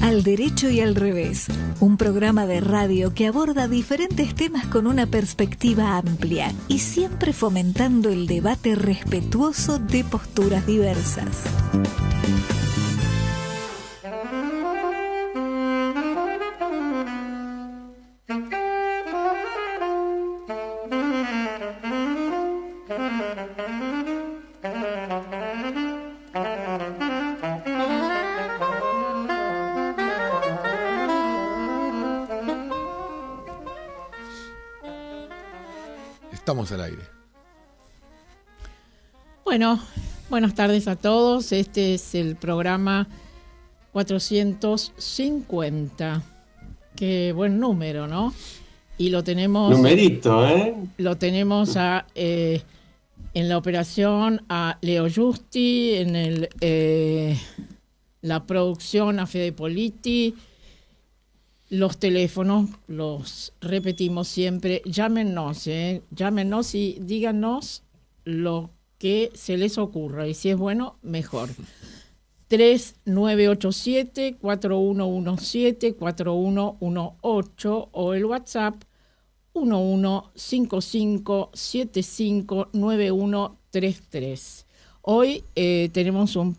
Al Derecho y al Revés, un programa de radio que aborda diferentes temas con una perspectiva amplia y siempre fomentando el debate respetuoso de posturas diversas. Estamos al aire. Bueno, buenas tardes a todos. Este es el programa 450. Qué buen número, ¿no? Y lo tenemos... Numerito, ¿eh? Lo tenemos en la operación a Leo Justi, en la producción a Fede Politi. Los teléfonos los repetimos siempre. Llámenos y díganos lo que se les ocurra. Y si es bueno, mejor. 3987-4117-4118 o el WhatsApp 1155759133. Hoy tenemos un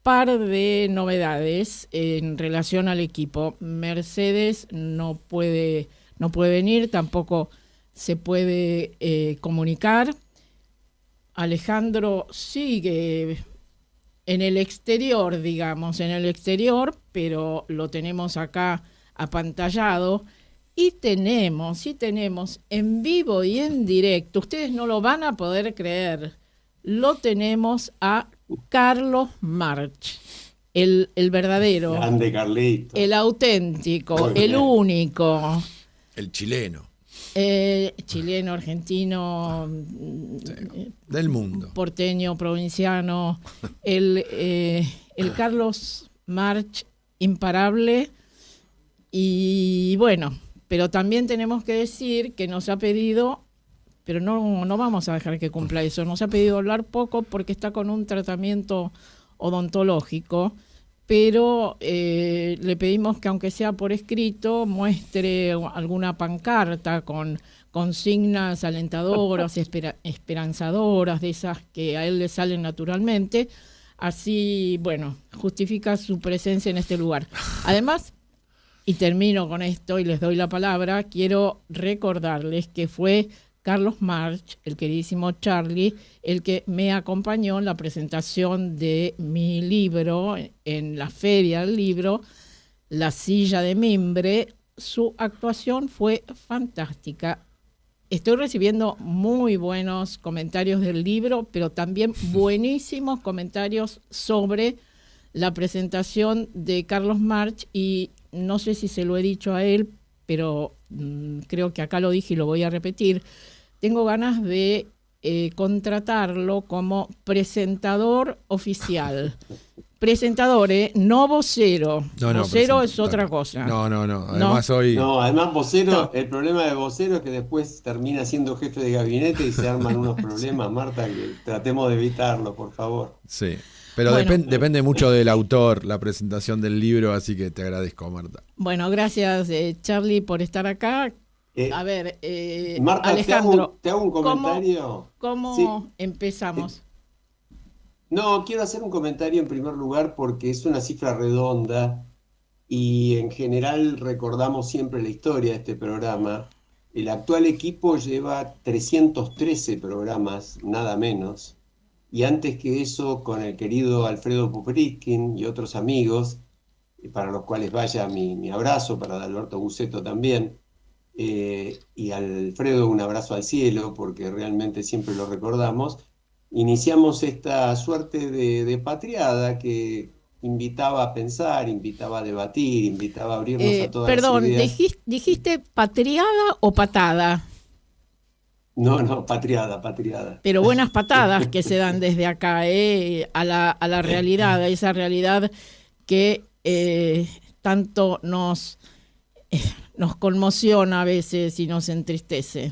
par de novedades en relación al equipo. Mercedes no puede venir, tampoco se puede comunicar. Alejandro sigue en el exterior, pero lo tenemos acá apantallado. Y tenemos en vivo y en directo, ustedes no lo van a poder creer, lo tenemos a Carlos March, el verdadero, grande Carlito, el auténtico, el único, el chileno, argentino, del mundo, porteño, provinciano, el Carlos March imparable. Y bueno, pero también tenemos que decir que nos ha pedido, pero no vamos a dejar que cumpla eso, nos ha pedido hablar poco porque está con un tratamiento odontológico, pero le pedimos que aunque sea por escrito, muestre alguna pancarta con consignas alentadoras, esperanzadoras, de esas que a él le salen naturalmente, así, bueno, justifica su presencia en este lugar. Además, y termino con esto y les doy la palabra, quiero recordarles que fue Carlos March, el queridísimo Charlie, el que me acompañó en la presentación de mi libro en la Feria del Libro, La Silla de Mimbre. Su actuación fue fantástica. Estoy recibiendo muy buenos comentarios del libro, pero también buenísimos comentarios sobre la presentación de Carlos March, y no sé si se lo he dicho a él, pero creo que acá lo dije y lo voy a repetir. Tengo ganas de contratarlo como presentador oficial. Presentador, no vocero. Vocero es otra cosa. No. Además hoy... No, además vocero, el problema de vocero es que después termina siendo jefe de gabinete y se arman unos problemas, Marta, que tratemos de evitarlo, por favor. Sí. Pero bueno, depende mucho del autor, la presentación del libro, así que te agradezco, Marta. Bueno, gracias, Charlie, por estar acá. A ver, Marta, Alejandro, te hago un comentario. ¿Cómo sí. empezamos? No, quiero hacer un comentario en primer lugar porque es una cifra redonda y en general recordamos siempre la historia de este programa. El actual equipo lleva 313 programas, nada menos. Y antes que eso, con el querido Alfredo Pupriskin y otros amigos, para los cuales vaya mi abrazo, para Alberto Buceto también, y Alfredo un abrazo al cielo, porque realmente siempre lo recordamos, iniciamos esta suerte de patriada que invitaba a pensar, invitaba a debatir, invitaba a abrirnos a todas las ideas. Perdón, ¿dijiste patriada o patada? No, patriada. Pero buenas patadas que se dan desde acá, a la realidad, a esa realidad que tanto nos conmociona a veces y nos entristece.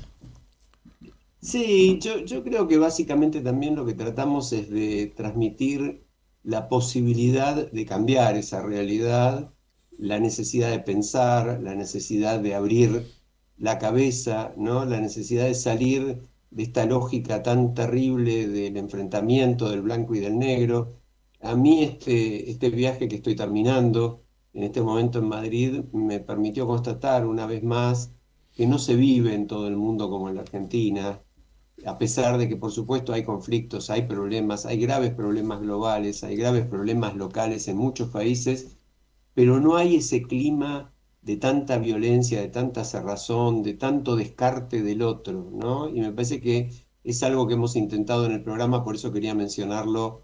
Sí, yo creo que básicamente también lo que tratamos es de transmitir la posibilidad de cambiar esa realidad la necesidad de pensar, la necesidad de abrir la cabeza, ¿no? La necesidad de salir de esta lógica tan terrible del enfrentamiento del blanco y del negro. A mí este viaje que estoy terminando en este momento en Madrid me permitió constatar una vez más que no se vive en todo el mundo como en la Argentina, a pesar de que por supuesto hay conflictos, hay problemas, hay graves problemas globales, hay graves problemas locales en muchos países, pero no hay ese clima de tanta violencia, de tanta cerrazón, de tanto descarte del otro, ¿no? Y me parece que es algo que hemos intentado en el programa, por eso quería mencionarlo.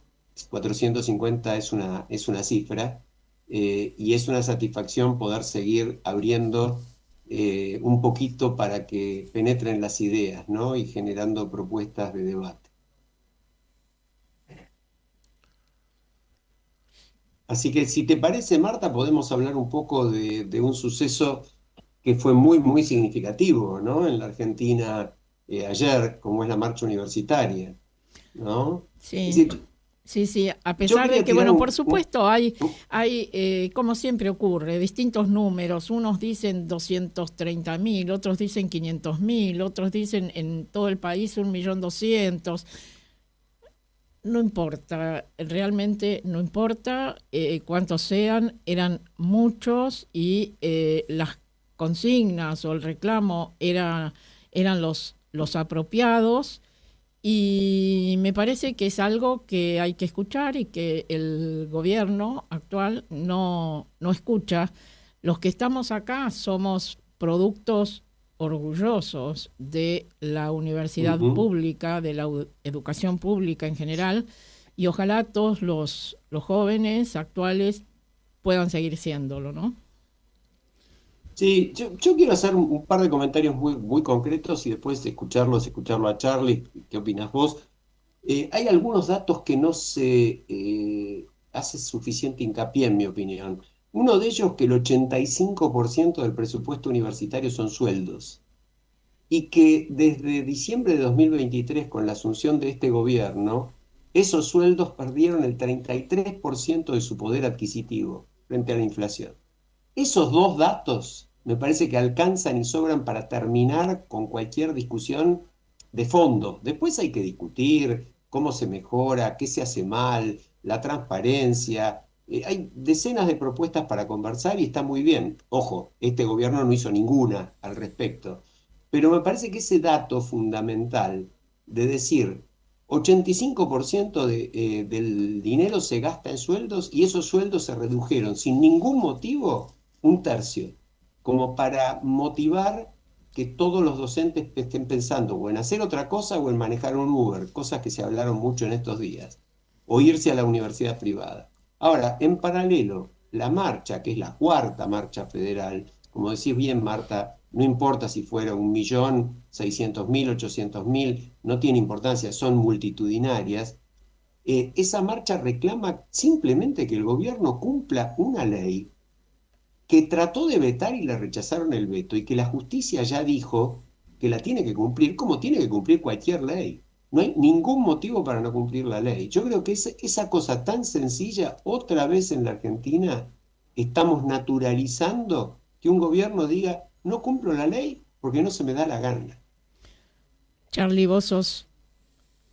450 es una cifra, y es una satisfacción poder seguir abriendo un poquito para que penetren las ideas, ¿no? Y generando propuestas de debate. Así que si te parece, Marta, podemos hablar un poco de un suceso que fue muy, muy significativo, ¿no? En la Argentina ayer, como es la marcha universitaria, ¿no? Es Sí. decir, Sí, a yo pesar de quería que, tirar bueno, por supuesto hay como siempre ocurre, distintos números. Unos dicen 230.000, otros dicen 500.000, otros dicen en todo el país 1.200.000. No importa, realmente no importa cuántos sean, eran muchos y las consignas o el reclamo eran los apropiados. Y me parece que es algo que hay que escuchar y que el gobierno actual no escucha. Los que estamos acá somos productos orgullosos de la universidad pública, de la educación pública en general, y ojalá todos los jóvenes actuales puedan seguir siéndolo, ¿no? Sí, yo quiero hacer un par de comentarios muy, muy concretos y después escucharlo a Charlie. ¿Qué opinas vos? Hay algunos datos que no se hace suficiente hincapié, en mi opinión. Uno de ellos, que el 85% del presupuesto universitario son sueldos, y que desde diciembre de 2023, con la asunción de este gobierno, esos sueldos perdieron el 33% de su poder adquisitivo frente a la inflación. Esos dos datos me parece que alcanzan y sobran para terminar con cualquier discusión de fondo. Después hay que discutir cómo se mejora, qué se hace mal, la transparencia. Hay decenas de propuestas para conversar y está muy bien. Ojo, este gobierno no hizo ninguna al respecto. Pero me parece que ese dato fundamental de decir 85% del dinero se gasta en sueldos y esos sueldos se redujeron sin ningún motivo un tercio, como para motivar que todos los docentes estén pensando o en hacer otra cosa o en manejar un Uber, cosas que se hablaron mucho en estos días, o irse a la universidad privada. Ahora, en paralelo, la marcha, que es la cuarta marcha federal, como decís bien, Marta, no importa si fuera 1.600.000, 800.000, no tiene importancia, son multitudinarias. Esa marcha reclama simplemente que el gobierno cumpla una ley que trató de vetar y le rechazaron el veto, y que la justicia ya dijo que la tiene que cumplir como tiene que cumplir cualquier ley. No hay ningún motivo para no cumplir la ley. Yo creo que esa cosa tan sencilla, otra vez en la Argentina, estamos naturalizando que un gobierno diga, no cumplo la ley porque no se me da la gana. Charlie, vos sos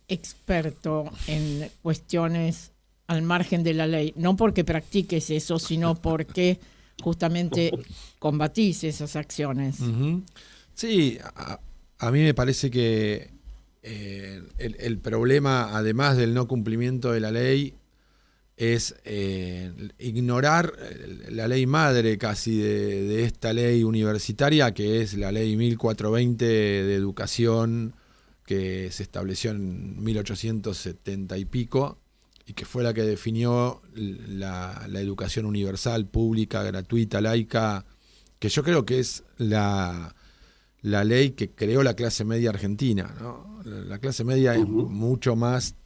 experto en cuestiones al margen de la ley, no porque practiques eso, sino porque justamente combatís esas acciones. Sí, a mí me parece que el problema, además del no cumplimiento de la ley, es ignorar la ley madre casi de esta ley universitaria, que es la ley 1420 de educación, que se estableció en 1870 y pico, y que fue la que definió la educación universal, pública, gratuita, laica, que yo creo que es la ley que creó la clase media argentina, ¿no? La clase media es mucho más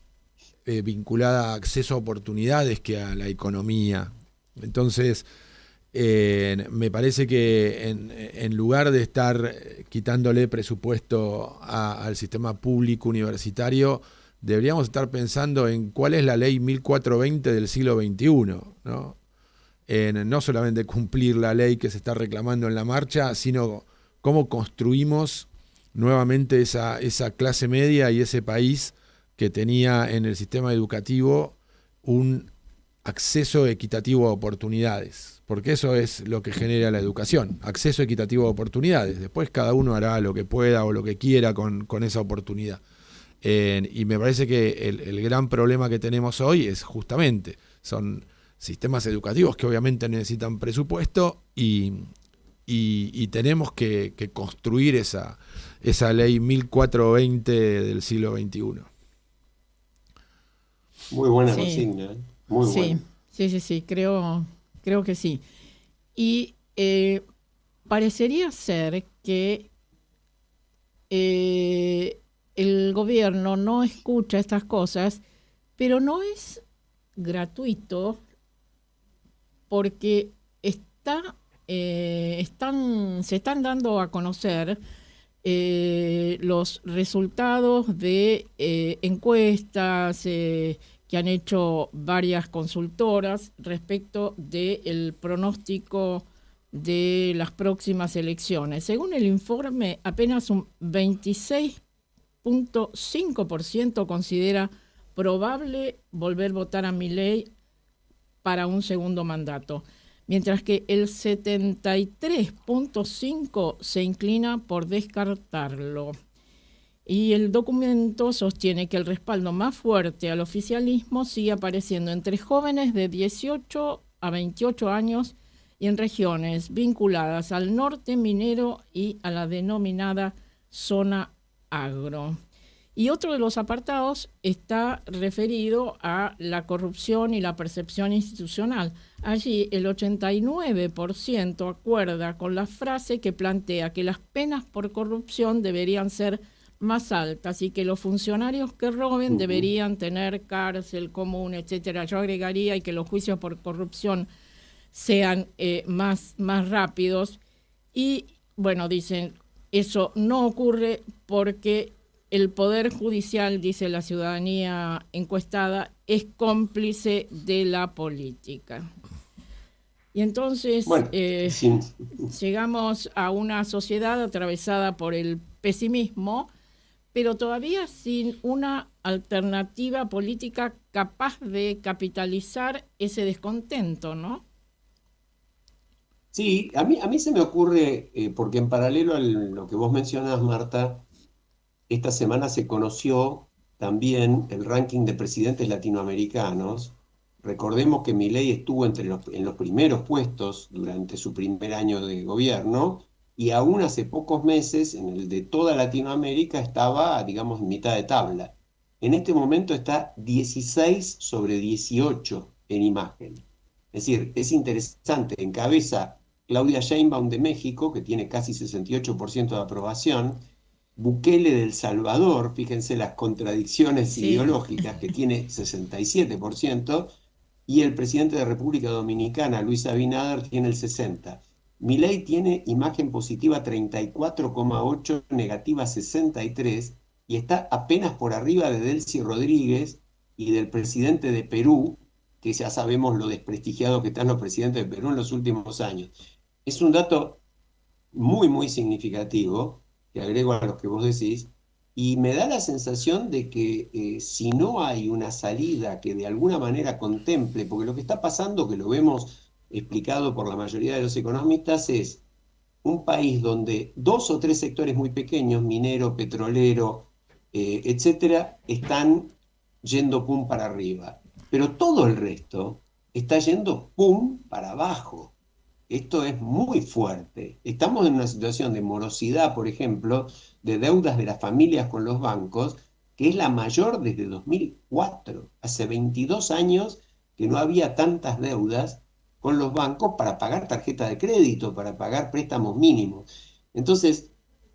vinculada a acceso a oportunidades que a la economía. Entonces, me parece que en lugar de estar quitándole presupuesto al sistema público universitario, deberíamos estar pensando en cuál es la ley 1420 del siglo XXI, ¿no? en no solamente cumplir la ley que se está reclamando en la marcha, sino cómo construimos nuevamente esa clase media y ese país que tenía en el sistema educativo un acceso equitativo a oportunidades, porque eso es lo que genera la educación, acceso equitativo a oportunidades. Después cada uno hará lo que pueda o lo que quiera con esa oportunidad. Y me parece que el gran problema que tenemos hoy es justamente, son sistemas educativos que obviamente necesitan presupuesto y tenemos que construir esa ley 1420 del siglo XXI. Muy buena Sí. consigna, ¿eh? Muy buena. Sí, creo que sí. Y parecería ser que el gobierno no escucha estas cosas, pero no es gratuito porque se están dando a conocer los resultados de encuestas que han hecho varias consultoras respecto del pronóstico de las próximas elecciones. Según el informe, apenas un 26.5% considera probable volver a votar a Milei para un segundo mandato, mientras que el 73.5% se inclina por descartarlo. Y el documento sostiene que el respaldo más fuerte al oficialismo sigue apareciendo entre jóvenes de 18 a 28 años y en regiones vinculadas al norte minero y a la denominada zona agro. Y otro de los apartados está referido a la corrupción y la percepción institucional. Allí el 89% acuerda con la frase que plantea que las penas por corrupción deberían ser más altas y que los funcionarios que roben deberían tener cárcel común, etcétera. Yo agregaría y que los juicios por corrupción sean más rápidos. Y bueno, dicen, eso no ocurre porque el Poder Judicial, dice la ciudadanía encuestada, es cómplice de la política. Y entonces Bueno, sí. llegamos a una sociedad atravesada por el pesimismo, pero todavía sin una alternativa política capaz de capitalizar ese descontento, ¿no? Sí, a mí se me ocurre, porque en paralelo a lo que vos mencionas, Marta, esta semana se conoció también el ranking de presidentes latinoamericanos. Recordemos que Milei estuvo en los primeros puestos durante su primer año de gobierno y aún hace pocos meses en el de toda Latinoamérica estaba, digamos, en mitad de tabla. En este momento está 16 sobre 18 en imagen. Es decir, es interesante, encabeza Claudia Sheinbaum de México, que tiene casi 68% de aprobación, Bukele de El Salvador, fíjense las contradicciones ideológicas, que tiene 67%, y el presidente de República Dominicana, Luis Abinader, tiene el 60%. Milei tiene imagen positiva 34,8, negativa 63, y está apenas por arriba de Delcy Rodríguez y del presidente de Perú, que ya sabemos lo desprestigiado que están los presidentes de Perú en los últimos años. Es un dato muy, muy significativo, que agrego a lo que vos decís, y me da la sensación de que si no hay una salida que de alguna manera contemple, porque lo que está pasando, que lo vemos explicado por la mayoría de los economistas, es un país donde 2 o 3 sectores muy pequeños, minero, petrolero, etcétera, están yendo pum para arriba, pero todo el resto está yendo pum para abajo. Esto es muy fuerte. Estamos en una situación de morosidad, por ejemplo, de deudas de las familias con los bancos, que es la mayor desde 2004. Hace 22 años que no había tantas deudas con los bancos para pagar tarjeta de crédito, para pagar préstamos mínimos. Entonces,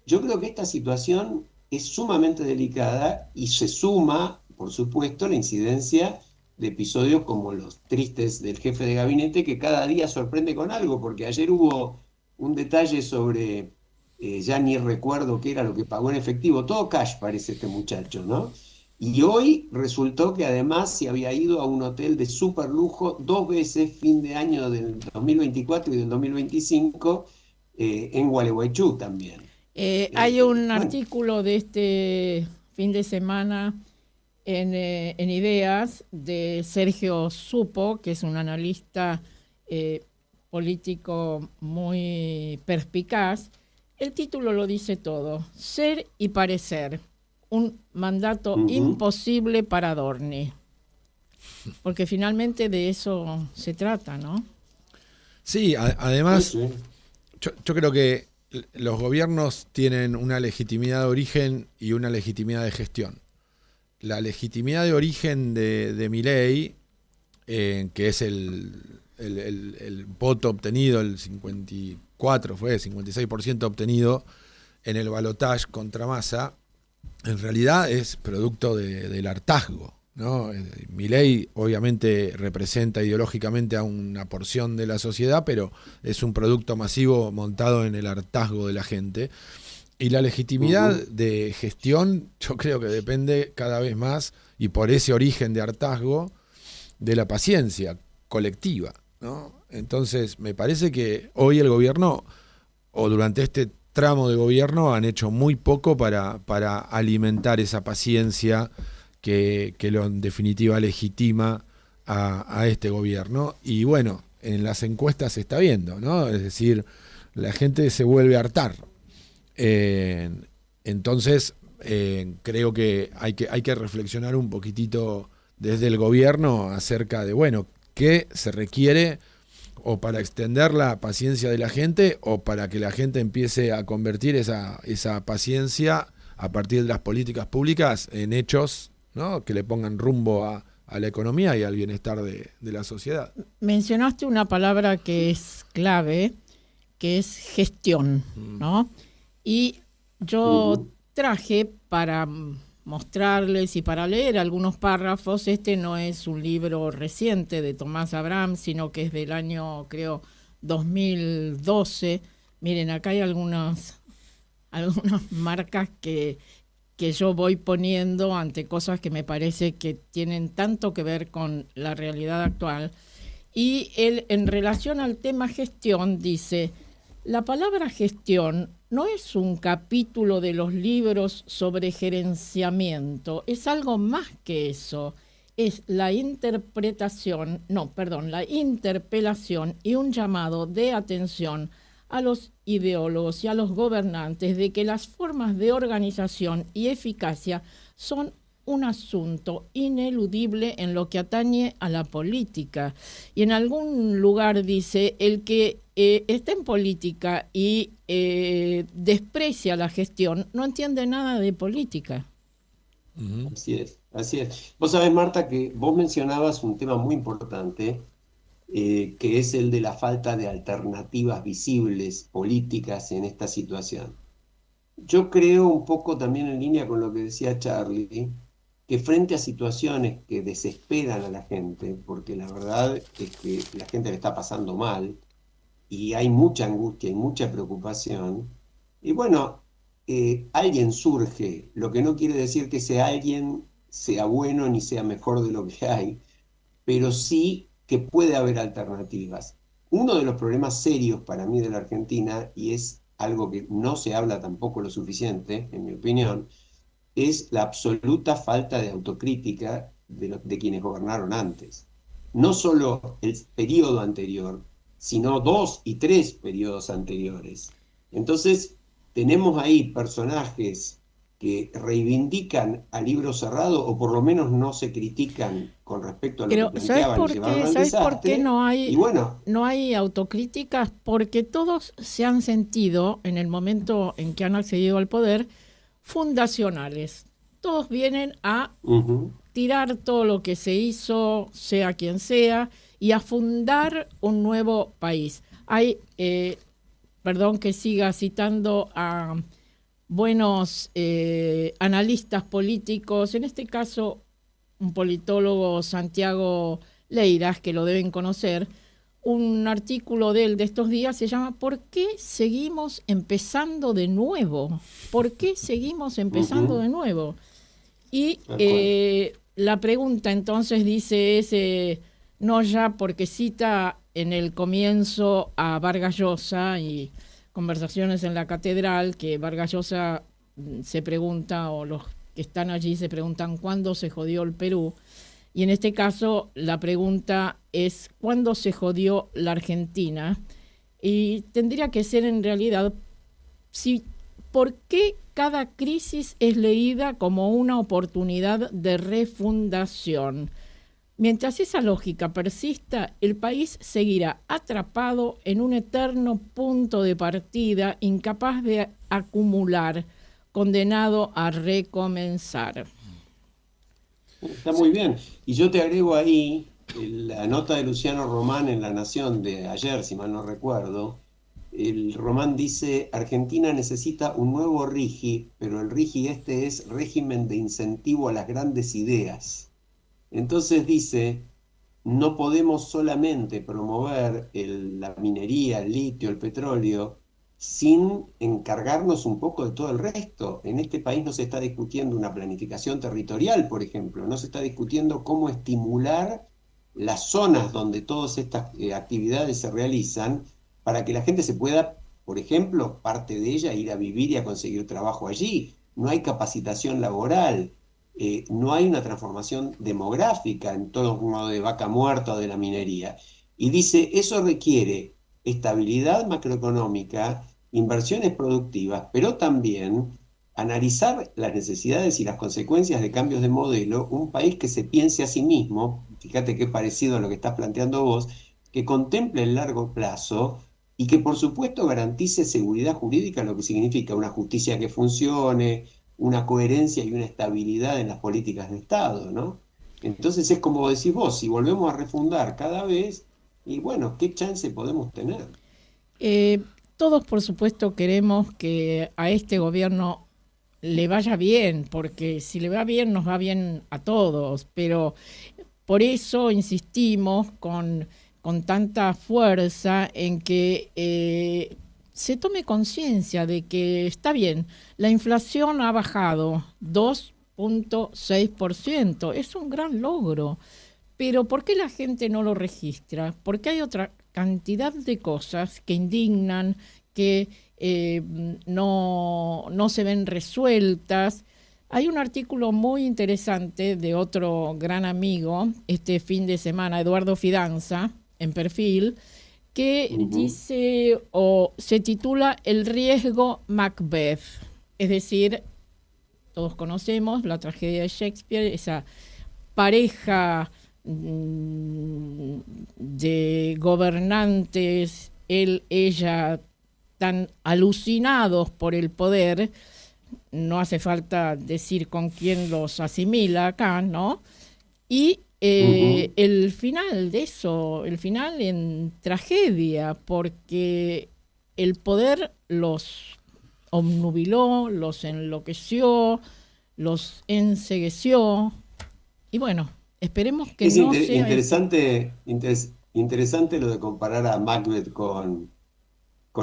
yo creo que esta situación es sumamente delicada y se suma, por supuesto, la incidencia de episodios como los tristes del jefe de gabinete, que cada día sorprende con algo, porque ayer hubo un detalle sobre, ya ni recuerdo qué era lo que pagó en efectivo, todo cash parece este muchacho, ¿no? Y hoy resultó que además se había ido a un hotel de super lujo 2 veces, fin de año del 2024 y del 2025, en Gualeguaychú también. Hay un Bueno, artículo de este fin de semana en Ideas de Sergio Supo, que es un analista político muy perspicaz. El título lo dice todo: Ser y parecer, un mandato imposible para Adorni. Porque finalmente de eso se trata, ¿no? Sí, además, sí, sí. yo creo que los gobiernos tienen una legitimidad de origen y una legitimidad de gestión. La legitimidad de origen de Milei, que es el voto obtenido, el 56% obtenido en el balotaje contra Massa, en realidad es producto del hartazgo, ¿no? Milei obviamente representa ideológicamente a una porción de la sociedad, pero es un producto masivo montado en el hartazgo de la gente. Y la legitimidad de gestión yo creo que depende cada vez más, y por ese origen de hartazgo, de la paciencia colectiva, ¿no? Entonces me parece que hoy el gobierno, o durante este tramo de gobierno, han hecho muy poco para alimentar esa paciencia que en definitiva legitima a este gobierno. Y bueno, en las encuestas se está viendo, ¿no? Es decir, la gente se vuelve a hartar. Entonces, creo que hay que reflexionar un poquitito desde el gobierno acerca de, bueno, qué se requiere o para extender la paciencia de la gente o para que la gente empiece a convertir esa paciencia a partir de las políticas públicas en hechos, ¿no? Que le pongan rumbo a la economía y al bienestar de la sociedad. Mencionaste una palabra que es clave, que es gestión, ¿no? Y yo traje para mostrarles y para leer algunos párrafos. Este no es un libro reciente de Tomás Abraham, sino que es del año, creo, 2012. Miren, acá hay algunas marcas que yo voy poniendo ante cosas que me parece que tienen tanto que ver con la realidad actual. Y él, en relación al tema gestión, dice: la palabra gestión no es un capítulo de los libros sobre gerenciamiento, es algo más que eso. Es la interpelación y un llamado de atención a los ideólogos y a los gobernantes de que las formas de organización y eficacia son un asunto ineludible en lo que atañe a la política. Y en algún lugar dice: el que está en política y desprecia la gestión no entiende nada de política. Así es, así es. Vos sabés, Marta, que vos mencionabas un tema muy importante, que es el de la falta de alternativas visibles políticas en esta situación. Yo creo, un poco también en línea con lo que decía Charlie, que frente a situaciones que desesperan a la gente, porque la verdad es que la gente le está pasando mal y hay mucha angustia y mucha preocupación, y bueno, alguien surge, lo que no quiere decir que ese alguien sea bueno ni sea mejor de lo que hay, pero sí que puede haber alternativas. Uno de los problemas serios para mí de la Argentina, y es algo que no se habla tampoco lo suficiente, en mi opinión, es la absoluta falta de autocrítica de quienes gobernaron antes. No solo el periodo anterior, sino 2 y 3 periodos anteriores. Entonces, tenemos ahí personajes que reivindican a libro cerrado, o por lo menos no se critican con respecto a lo que planteaban y llevaron al desastre. ¿Sabes por qué y bueno, no hay autocríticas? Porque todos se han sentido, en el momento en que han accedido al poder, fundacionales. Todos vienen a tirar todo lo que se hizo, sea quien sea, y a fundar un nuevo país. Hay, perdón que siga citando a buenos analistas políticos, en este caso un politólogo, Santiago Leiras, que lo deben conocer. Un artículo de él de estos días se llama ¿Por qué seguimos empezando de nuevo? ¿Por qué seguimos empezando de nuevo? Y la pregunta entonces dice no ya porque cita en el comienzo a Vargas Llosa y Conversaciones en la Catedral, que Vargas Llosa se pregunta, o los que están allí se preguntan, ¿cuándo se jodió el Perú? Y en este caso la pregunta es, ¿cuándo se jodió la Argentina? Y tendría que ser en realidad, ¿por qué cada crisis es leída como una oportunidad de refundación? Mientras esa lógica persista, el país seguirá atrapado en un eterno punto de partida, incapaz de acumular, condenado a recomenzar. Está muy bien. Y yo te agrego ahí la nota de Luciano Román en La Nación de ayer, si mal no recuerdo. El Román dice, Argentina necesita un nuevo RIGI, pero el RIGI es régimen de incentivo a las grandes ideas. Entonces dice, no podemos solamente promover la minería, el litio, el petróleo, sin encargarnos un poco de todo el resto. En este país no se está discutiendo una planificación territorial, por ejemplo, no se está discutiendo cómo estimular las zonas donde todas estas actividades se realizan para que la gente se pueda, por ejemplo, parte de ella, ir a vivir y a conseguir trabajo allí. No hay capacitación laboral. No hay una transformación demográfica en torno de vaca muerta o de la minería. Y dice, eso requiere estabilidad macroeconómica, inversiones productivas, pero también analizar las necesidades y las consecuencias de cambios de modelo, un país que se piense a sí mismo, fíjate qué parecido a lo que estás planteando vos, que contemple el largo plazo y que por supuesto garantice seguridad jurídica, lo que significa una justicia que funcione, una coherencia y una estabilidad en las políticas de Estado, ¿no? Entonces es como decís vos, si volvemos a refundar cada vez, y bueno, ¿qué chance podemos tener? Todos, por supuesto, queremos que a este gobierno le vaya bien, porque si le va bien, nos va bien a todos, pero por eso insistimos con tanta fuerza en que se tome conciencia de que está bien, la inflación ha bajado 2.6%, es un gran logro, pero ¿por qué la gente no lo registra? Porque hay otra cantidad de cosas que indignan, que no se ven resueltas. Hay un artículo muy interesante de otro gran amigo este fin de semana, Eduardo Fidanza, en Perfil, que dice o se titula El riesgo Macbeth. Es decir, todos conocemos la tragedia de Shakespeare, esa pareja de gobernantes, él, ella, tan alucinados por el poder, no hace falta decir con quién los asimila acá, ¿no? Y el final de eso, el final en tragedia, porque el poder los obnubiló, los enloqueció, los encegueció, y bueno, esperemos que no sea... Interesante lo de comparar a Macbeth con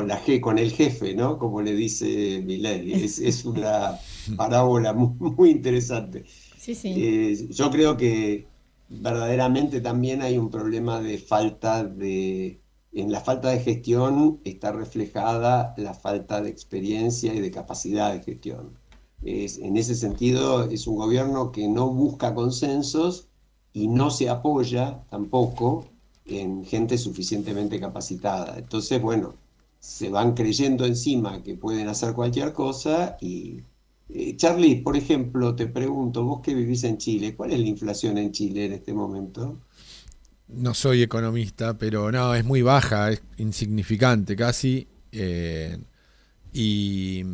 el jefe, ¿no? Como le dice Milei. Es una parábola muy interesante. Sí, sí. Yo creo que verdaderamente también hay un problema de en la falta de gestión está reflejada la falta de experiencia y de capacidad de gestión. En ese sentido, es un gobierno que no busca consensos y no se apoya tampoco en gente suficientemente capacitada. Entonces, bueno, se van creyendo encima que pueden hacer cualquier cosa y... Charlie, por ejemplo, te pregunto, vos que vivís en Chile, ¿cuál es la inflación en Chile en este momento? No soy economista, pero no, es muy baja, es insignificante casi. Y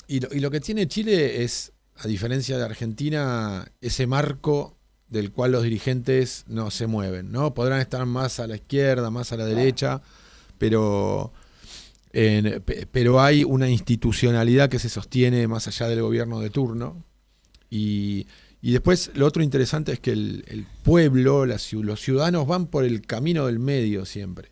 lo que tiene Chile es, a diferencia de Argentina, ese marco del cual los dirigentes no se mueven, ¿no? Podrán estar más a la izquierda, más a la derecha, pero hay una institucionalidad que se sostiene más allá del gobierno de turno. Y después lo otro interesante es que el pueblo, los ciudadanos van por el camino del medio siempre,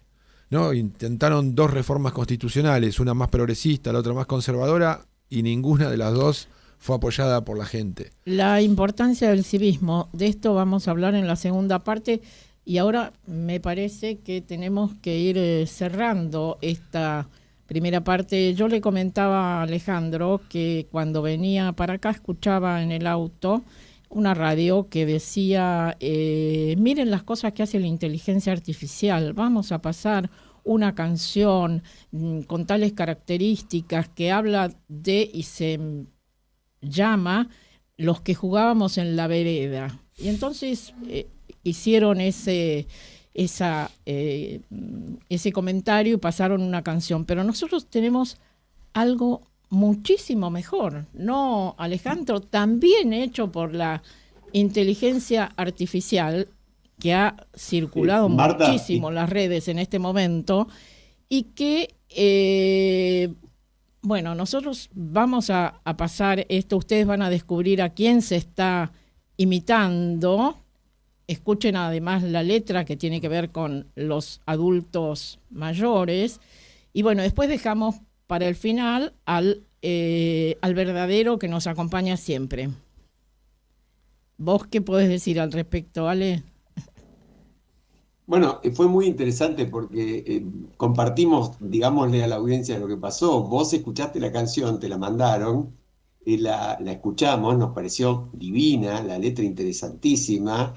¿no? Intentaron 2 reformas constitucionales, una más progresista, la otra más conservadora, y ninguna de las dos fue apoyada por la gente. La importancia del civismo, de esto vamos a hablar en la segunda parte, y ahora me parece que tenemos que ir cerrando esta primera parte. Yo le comentaba a Alejandro que cuando venía para acá escuchaba en el auto una radio que decía, miren las cosas que hace la inteligencia artificial, vamos a pasar una canción con tales características que habla de, y se llama, Los que jugábamos en la vereda. Y entonces hicieron ese comentario y pasaron una canción. Pero nosotros tenemos algo muchísimo mejor, ¿no, Alejandro? También hecho por la inteligencia artificial, que ha circulado Marta, muchísimo en las redes en este momento, y que, bueno, nosotros vamos a pasar esto, ustedes van a descubrir a quién se está imitando. Escuchen además la letra, que tiene que ver con los adultos mayores, y bueno, después dejamos para el final al verdadero que nos acompaña siempre. ¿Vos qué podés decir al respecto, Ale? Bueno, fue muy interesante porque compartimos, digámosle a la audiencia lo que pasó. Vos escuchaste la canción, te la mandaron, la escuchamos, nos pareció divina, la letra interesantísima.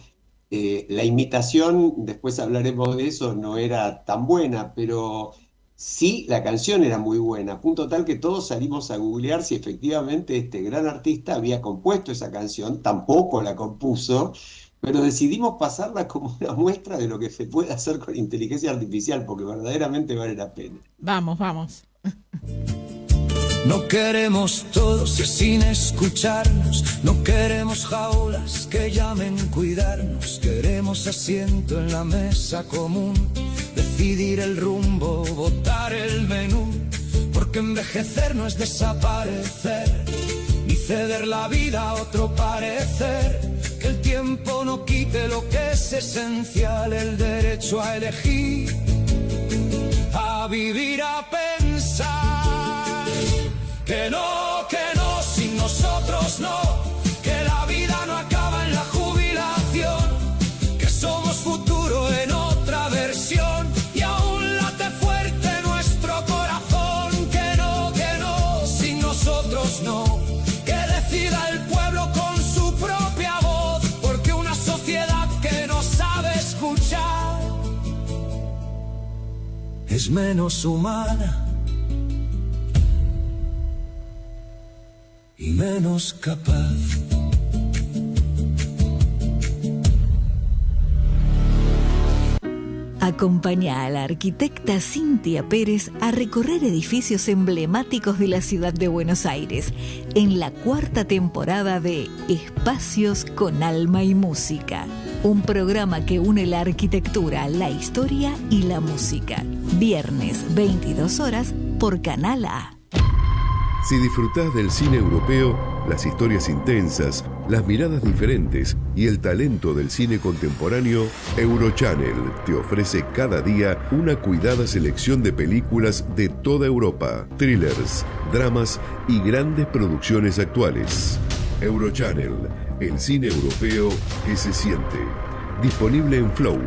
La imitación, después hablaremos de eso, no era tan buena, pero sí, la canción era muy buena, a punto tal que todos salimos a googlear si efectivamente este gran artista había compuesto esa canción. Tampoco la compuso, pero decidimos pasarla como una muestra de lo que se puede hacer con inteligencia artificial, porque verdaderamente vale la pena. Vamos, vamos. No queremos todos ir sin escucharnos, no queremos jaulas que llamen cuidarnos, queremos asiento en la mesa común, decidir el rumbo, votar el menú, porque envejecer no es desaparecer, ni ceder la vida a otro parecer, que el tiempo no quite lo que es esencial, el derecho a elegir, a vivir, a pensar. Que no, sin nosotros no, que la vida no acaba en la jubilación, que somos futuro en otra versión y aún late fuerte nuestro corazón. Que no, sin nosotros no, que decida el pueblo con su propia voz, porque una sociedad que no sabe escuchar es menos humana y menos capaz. Acompaña a la arquitecta Cintia Pérez a recorrer edificios emblemáticos de la ciudad de Buenos Aires en la 4ª temporada de Espacios con Alma y Música, un programa que une la arquitectura, la historia y la música. Viernes, 22 horas, por Canal A. Si disfrutás del cine europeo, las historias intensas, las miradas diferentes y el talento del cine contemporáneo, Eurochannel te ofrece cada día una cuidada selección de películas de toda Europa, thrillers, dramas y grandes producciones actuales. Eurochannel, el cine europeo que se siente. Disponible en Flow,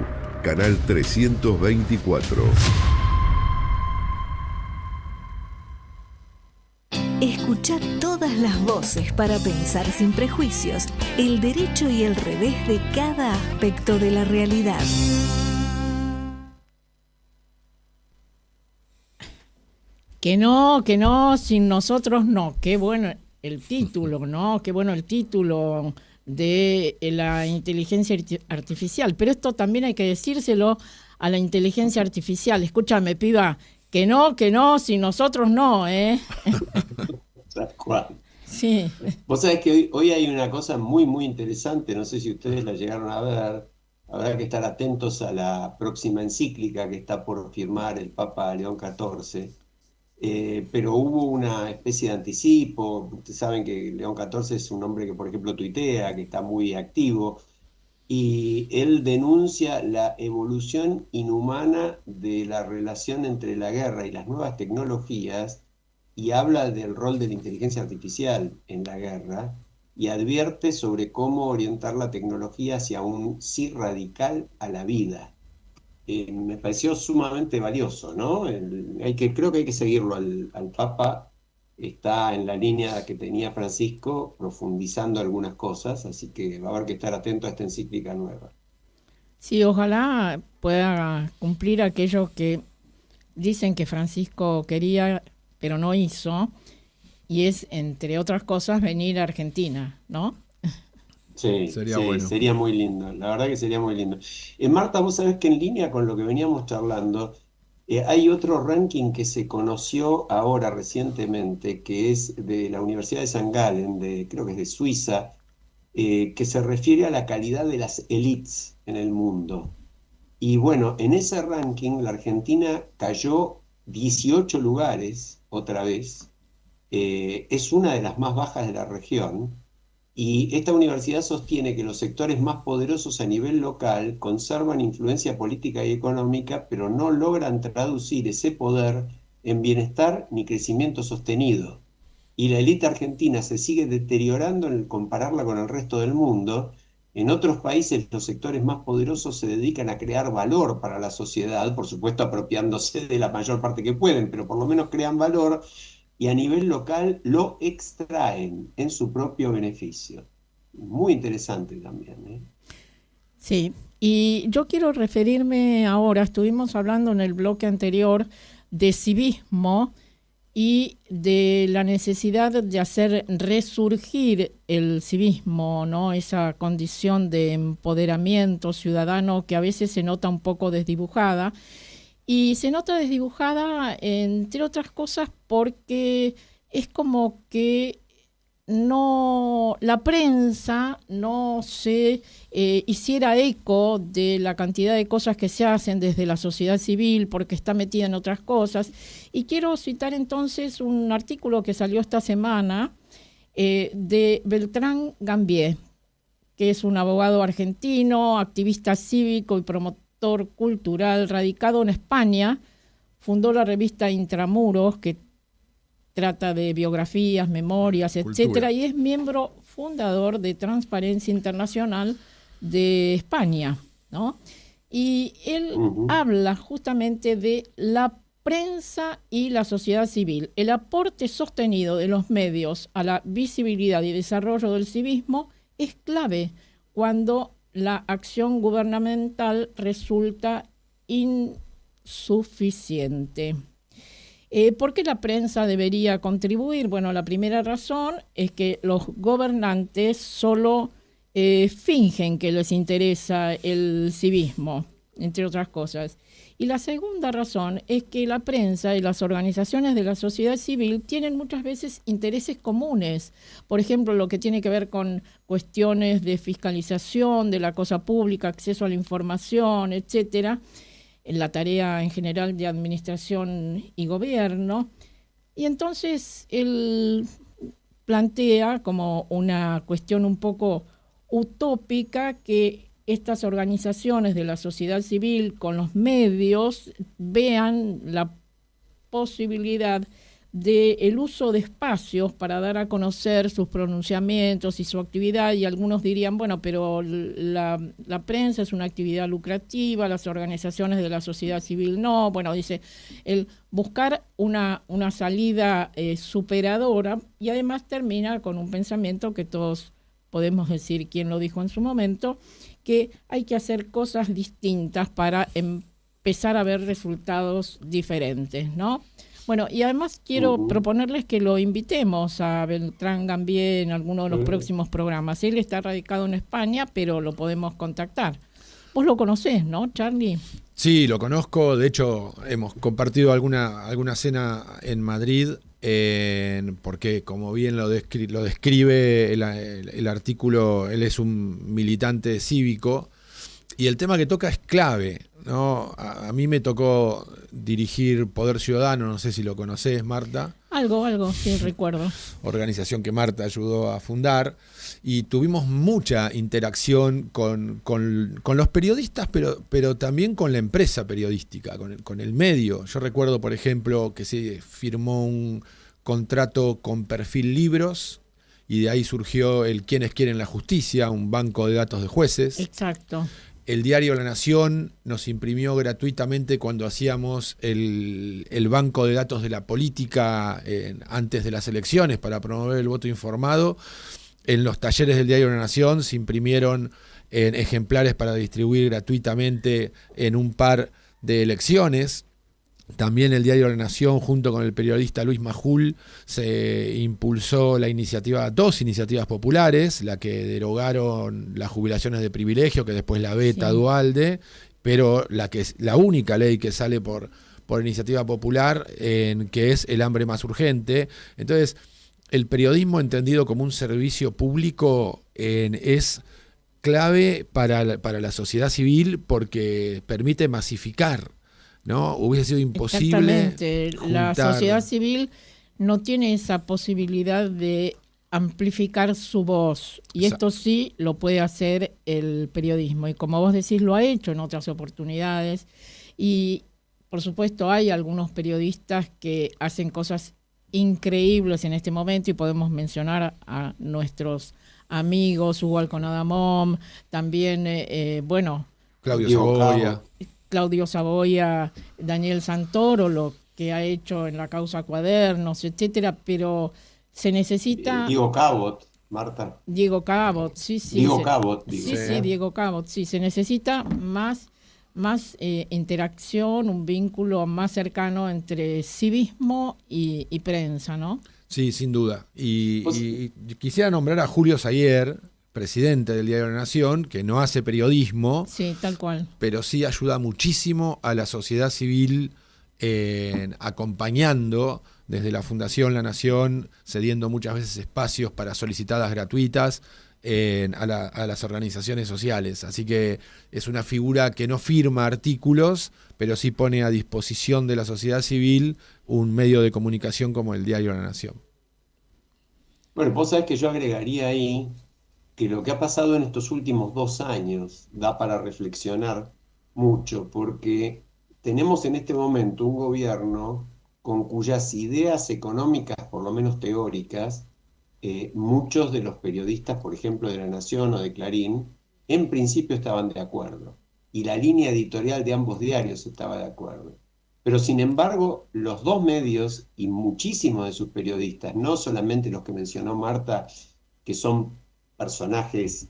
canal 324. Escucha todas las voces para pensar sin prejuicios, el derecho y el revés de cada aspecto de la realidad. Que no, sin nosotros no. Qué bueno el título, ¿no? Qué bueno el título de la inteligencia artificial. Pero esto también hay que decírselo a la inteligencia artificial. Escúchame, piba, que no, sin nosotros no, ¿eh? Tal cual. Sí. Vos sabés que hoy hay una cosa muy, muy interesante, no sé si ustedes la llegaron a ver, habrá que estar atentos a la próxima encíclica que está por firmar el Papa León XIV, pero hubo una especie de anticipo. Ustedes saben que León XIV es un hombre que, por ejemplo, tuitea, que está muy activo, y él denuncia la evolución inhumana de la relación entre la guerra y las nuevas tecnologías, y habla del rol de la inteligencia artificial en la guerra y advierte sobre cómo orientar la tecnología hacia un sí radical a la vida. Me pareció sumamente valioso, ¿no? Creo que hay que seguirlo al Papa. Está en la línea que tenía Francisco, profundizando algunas cosas, así que va a haber que estar atento a esta encíclica nueva. Sí, ojalá pueda cumplir aquello que dicen que Francisco quería, pero no hizo, y es, entre otras cosas, venir a Argentina, ¿no? Sí, Sería bueno. sería muy lindo, la verdad que sería muy lindo. Marta, vos sabés que en línea con lo que veníamos charlando, hay otro ranking que se conoció ahora recientemente, que es de la Universidad de St. Gallen, creo que es de Suiza, que se refiere a la calidad de las élites en el mundo. Y bueno, en ese ranking la Argentina cayó 18 lugares otra vez. Es una de las más bajas de la región. Y esta universidad sostiene que los sectores más poderosos a nivel local conservan influencia política y económica, pero no logran traducir ese poder en bienestar ni crecimiento sostenido. Y la élite argentina se sigue deteriorando en compararla con el resto del mundo. En otros países los sectores más poderosos se dedican a crear valor para la sociedad, por supuesto apropiándose de la mayor parte que pueden, pero por lo menos crean valor, y a nivel local lo extraen en su propio beneficio. Muy interesante también, ¿eh? Sí, y yo quiero referirme ahora, estuvimos hablando en el bloque anterior de civismo y de la necesidad de hacer resurgir el civismo, ¿no? Esa condición de empoderamiento ciudadano que a veces se nota un poco desdibujada. Y se nota desdibujada, entre otras cosas, porque es como que la prensa no se hiciera eco de la cantidad de cosas que se hacen desde la sociedad civil, porque está metida en otras cosas. Y quiero citar entonces un artículo que salió esta semana de Beltrán Gambier, que es un abogado argentino, activista cívico y promotor cultural, radicado en España. Fundó la revista Intramuros, que trata de biografías, memorias, etcétera, y es miembro fundador de Transparencia Internacional de España, ¿no? Y él habla justamente de la prensa y la sociedad civil. El aporte sostenido de los medios a la visibilidad y desarrollo del civismo es clave cuando la acción gubernamental resulta insuficiente. ¿Por qué la prensa debería contribuir? Bueno, la primera razón es que los gobernantes solo fingen que les interesa el civismo, entre otras cosas. Y la segunda razón es que la prensa y las organizaciones de la sociedad civil tienen muchas veces intereses comunes. Por ejemplo, lo que tiene que ver con cuestiones de fiscalización de la cosa pública, acceso a la información, etcétera, en la tarea en general de administración y gobierno. Y entonces él plantea como una cuestión un poco utópica que estas organizaciones de la sociedad civil con los medios vean la posibilidad del uso de espacios para dar a conocer sus pronunciamientos y su actividad, y algunos dirían, bueno, pero la prensa es una actividad lucrativa, las organizaciones de la sociedad civil no. Bueno, dice, el buscar una salida superadora, y además termina con un pensamiento que todos podemos decir quién lo dijo en su momento, que hay que hacer cosas distintas para empezar a ver resultados diferentes, ¿no? Bueno, y además quiero proponerles que lo invitemos a Beltrán Gambier en alguno de los próximos programas. Él está radicado en España, pero lo podemos contactar. Vos lo conocés, ¿no, Charlie? Sí, lo conozco. De hecho, hemos compartido alguna cena en Madrid, porque como bien lo describe el artículo, él es un militante cívico y el tema que toca es clave, ¿no? A mí me tocó dirigir Poder Ciudadano, no sé si lo conocés, Marta. Algo, sí, recuerdo. Organización que Marta ayudó a fundar, y tuvimos mucha interacción con los periodistas, pero también con la empresa periodística, con el medio. Yo recuerdo, por ejemplo, que se firmó un contrato con Perfil Libros, y de ahí surgió el Quienes Quieren la Justicia, un banco de datos de jueces. Exacto. El diario La Nación nos imprimió gratuitamente cuando hacíamos el banco de datos de la política antes de las elecciones para promover el voto informado. En los talleres del diario La Nación se imprimieron ejemplares para distribuir gratuitamente en un par de elecciones. También el diario La Nación, junto con el periodista Luis Majul, se impulsó dos iniciativas populares, la que derogaron las jubilaciones de privilegio, que después la veta Duhalde, pero la única ley que sale por iniciativa popular, que es el hambre más urgente. Entonces, el periodismo entendido como un servicio público es clave para la sociedad civil porque permite masificar, ¿no? Hubiese sido imposible. Exactamente. La sociedad civil no tiene esa posibilidad de amplificar su voz, y esto sí lo puede hacer el periodismo, y como vos decís, lo ha hecho en otras oportunidades, y por supuesto hay algunos periodistas que hacen cosas increíbles en este momento, y podemos mencionar a nuestros amigos Hugo Alconadamom, también Claudio Saboya, Daniel Santoro, lo que ha hecho en la causa Cuadernos, etcétera, pero se necesita... Diego Cabot, Marta. Diego Cabot, sí. Diego Cabot, Diego Cabot, sí. Se necesita más interacción, un vínculo más cercano entre civismo y prensa, ¿no? Sí, sin duda. Y quisiera nombrar a Julio Sayer, presidente del diario La Nación, que no hace periodismo, sí, tal cual, pero sí ayuda muchísimo a la sociedad civil, acompañando desde la Fundación La Nación, cediendo muchas veces espacios para solicitadas gratuitas a las organizaciones sociales. Así que es una figura que no firma artículos, pero sí pone a disposición de la sociedad civil un medio de comunicación como el diario La Nación. Bueno, vos sabés que yo agregaría ahí que lo que ha pasado en estos últimos 2 años da para reflexionar mucho, porque tenemos en este momento un gobierno con cuyas ideas económicas, por lo menos teóricas, muchos de los periodistas, por ejemplo, de La Nación o de Clarín, en principio estaban de acuerdo, y la línea editorial de ambos diarios estaba de acuerdo. Pero sin embargo, los dos medios y muchísimos de sus periodistas, no solamente los que mencionó Marta, que son personajes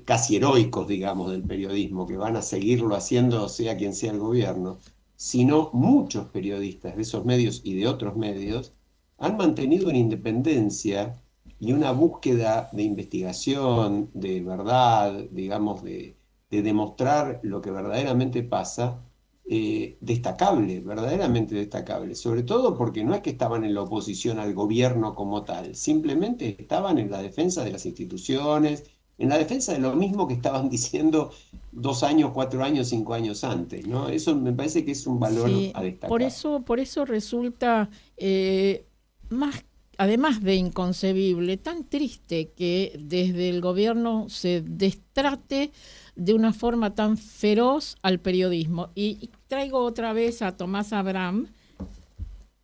casi heroicos, digamos, del periodismo, que van a seguirlo haciendo sea quien sea el gobierno, sino muchos periodistas de esos medios y de otros medios han mantenido una independencia y una búsqueda de investigación, de verdad, digamos, de demostrar lo que verdaderamente pasa, destacable, verdaderamente destacable, sobre todo porque no es que estaban en la oposición al gobierno como tal, simplemente estaban en la defensa de las instituciones, en la defensa de lo mismo que estaban diciendo 2 años, 4 años, 5 años antes, ¿no? Eso me parece que es un valor a destacar. Por eso resulta además de inconcebible, tan triste que desde el gobierno se destrate de una forma tan feroz al periodismo. Y traigo otra vez a Tomás Abraham.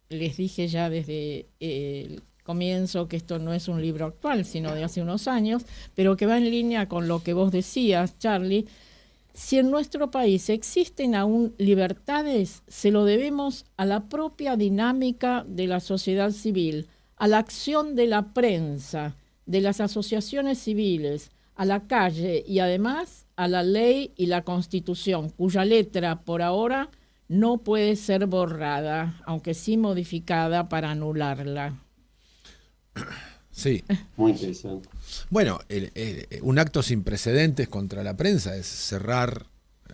Les dije ya desde el comienzo que esto no es un libro actual, sino de hace unos años, pero que va en línea con lo que vos decías, Charlie. Si en nuestro país existen aún libertades, se lo debemos a la propia dinámica de la sociedad civil, a la acción de la prensa, de las asociaciones civiles, a la calle y además a la ley y la Constitución, cuya letra por ahora no puede ser borrada, aunque sí modificada para anularla. Sí. Muy interesante. Bueno, un acto sin precedentes contra la prensa es cerrar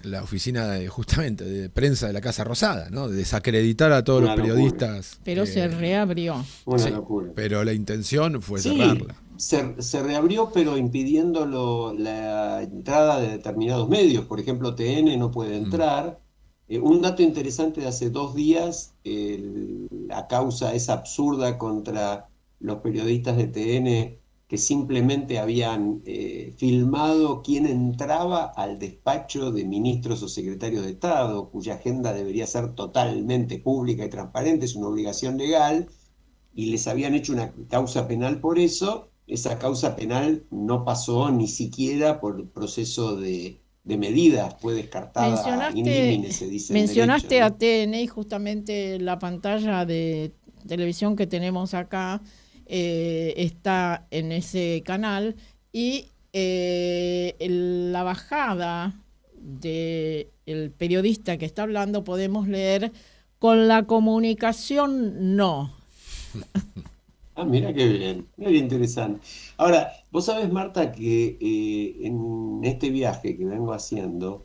la oficina justamente de prensa de la Casa Rosada, ¿no? De desacreditar a todos los periodistas. Pero se reabrió. Una locura. Pero la intención fue cerrarla. Se reabrió, pero impidiendo la entrada de determinados medios. Por ejemplo, TN no puede entrar. Un dato interesante de hace 2 días, la causa es absurda contra los periodistas de TN que simplemente habían filmado quién entraba al despacho de ministros o secretarios de Estado, cuya agenda debería ser totalmente pública y transparente, es una obligación legal, y les habían hecho una causa penal por eso. Esa causa penal no pasó ni siquiera por el proceso de medidas, fue descartada in limine, se dice en mencionaste derecho, a TN y justamente la pantalla de televisión que tenemos acá está en ese canal, y la bajada del periodista que está hablando podemos leer: con la comunicación no. Ah, mira qué bien, muy interesante. Ahora, vos sabés, Marta, que en este viaje que vengo haciendo,